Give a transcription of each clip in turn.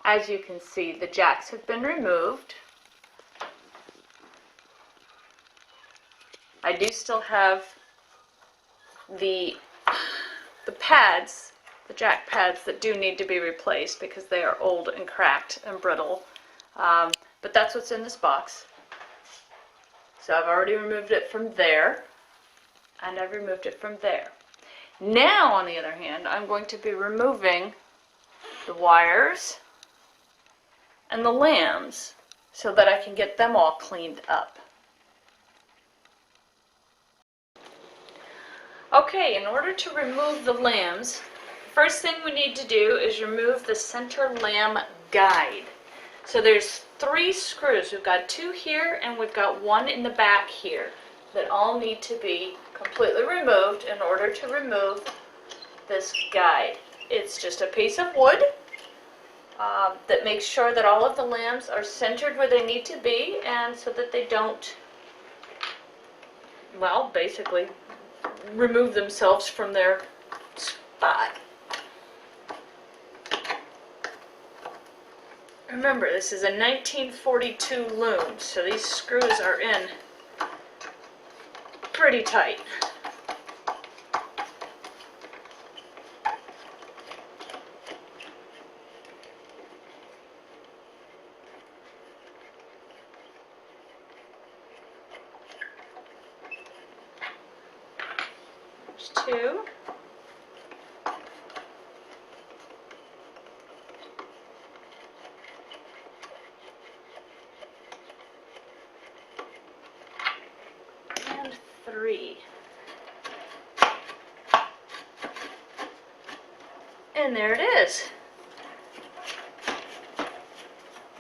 As you can see, the jacks have been removed. I do still have the pads, the jack pads that do need to be replaced because they are old and cracked and brittle. But that's what's in this box. So I've already removed it from there, and I've removed it from there. Now, on the other hand, I'm going to be removing the wires and the lambs so that I can get them all cleaned up. Okay, in order to remove the lambs, first thing we need to do is remove the center lamb guide. So there's 3 screws. We've got 2 here and we've got 1 in the back here that all need to be completely removed in order to remove this guide. It's just a piece of wood that makes sure that all of the lambs are centered where they need to be, and so that they don't, well, basically remove themselves from their spot. Remember, this is a 1942 loom, so these screws are in pretty tight. There's 2. And 3. And there it is.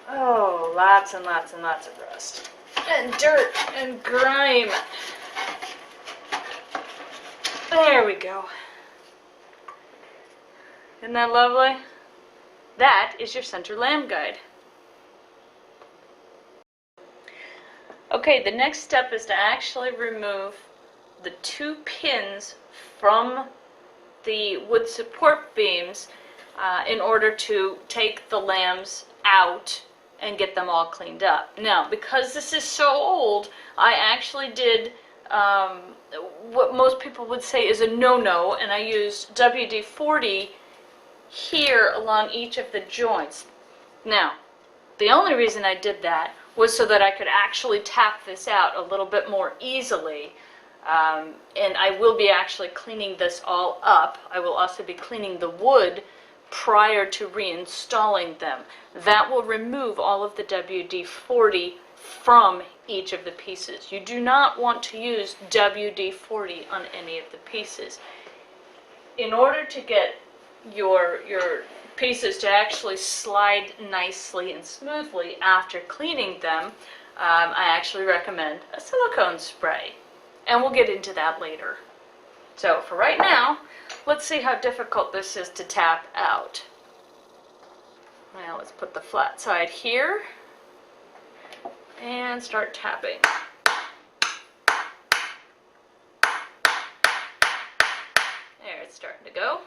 Oh, lots and lots and lots of rust. And dirt and grime. There we go. Isn't that lovely? That is your center lamb guide. Okay, the next step is to actually remove the 2 pins from the wood support beams in order to take the lambs out and get them all cleaned up. Now, because this is so old, I actually did what most people would say is a no-no, and I used WD-40 here along each of the joints. Now, the only reason I did that was so that I could actually tap this out a little bit more easily. And I will be actually cleaning this all up. I will also be cleaning the wood prior to reinstalling them. That will remove all of the WD-40 from each of the pieces. You do not want to use WD-40 on any of the pieces. In order to get your pieces to actually slide nicely and smoothly after cleaning them, I actually recommend a silicone spray. And we'll get into that later. So for right now, let's see how difficult this is to tap out. Now let's put the flat side here and start tapping. There, it's starting to go.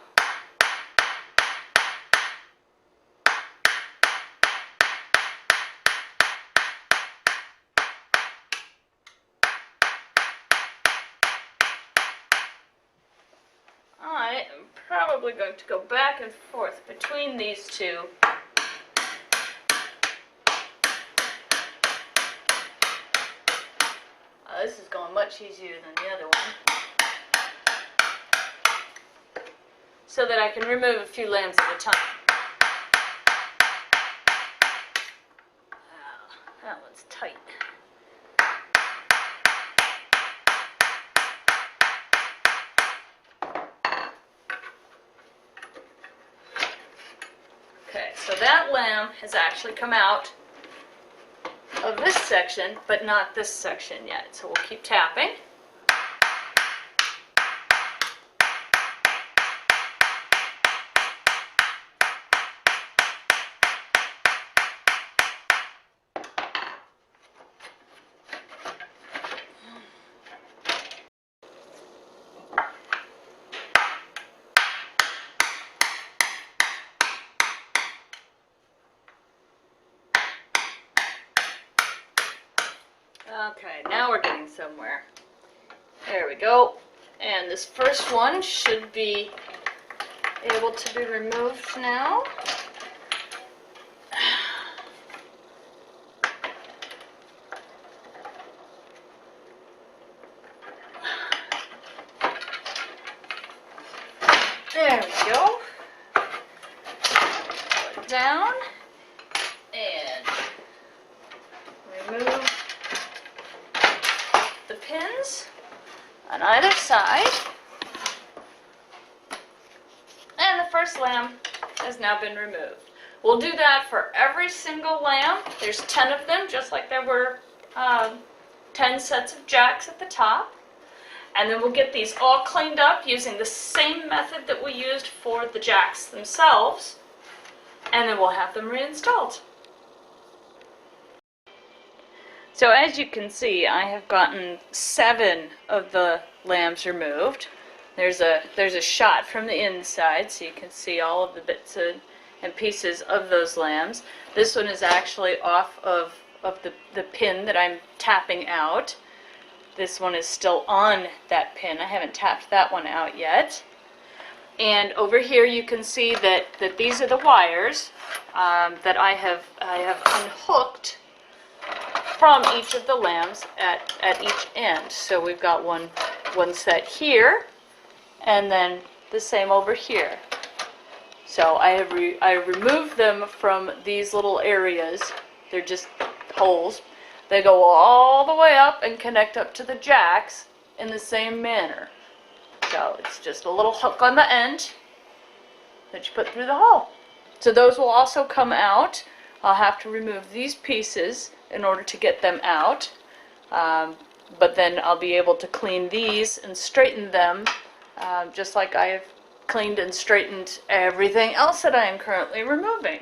I am probably going to go back and forth between these 2. This is going much easier than the other one. So that I can remove a few lambs at a time. Wow, that one's tight. Okay, so that lamb has actually come out of this section, but not this section yet. So we'll keep tapping. Okay, now we're getting somewhere. There we go. And this first one should be able to be removed now. There we go. Put it down and remove the pins on either side. And the first lamb has now been removed. We'll do that for every single lamb. There's 10 of them, just like there were 10 sets of jacks at the top. And then we'll get these all cleaned up using the same method that we used for the jacks themselves. And then we'll have them reinstalled. So as you can see, I have gotten 7 of the lambs removed. There's a shot from the inside, so you can see all of the bits and pieces of those lambs. This one is actually off of the pin that I'm tapping out. This one is still on that pin. I haven't tapped that one out yet. And over here you can see that these are the wires that I have unhooked from each of the lambs at each end. So we've got one set here, and then the same over here. So I removed them from these little areas. They're just holes. They go all the way up and connect up to the jacks in the same manner. So it's just a little hook on the end that you put through the hole. So those will also come out. I'll have to remove these pieces in order to get them out. But then I'll be able to clean these and straighten them just like I have cleaned and straightened everything else that I am currently removing.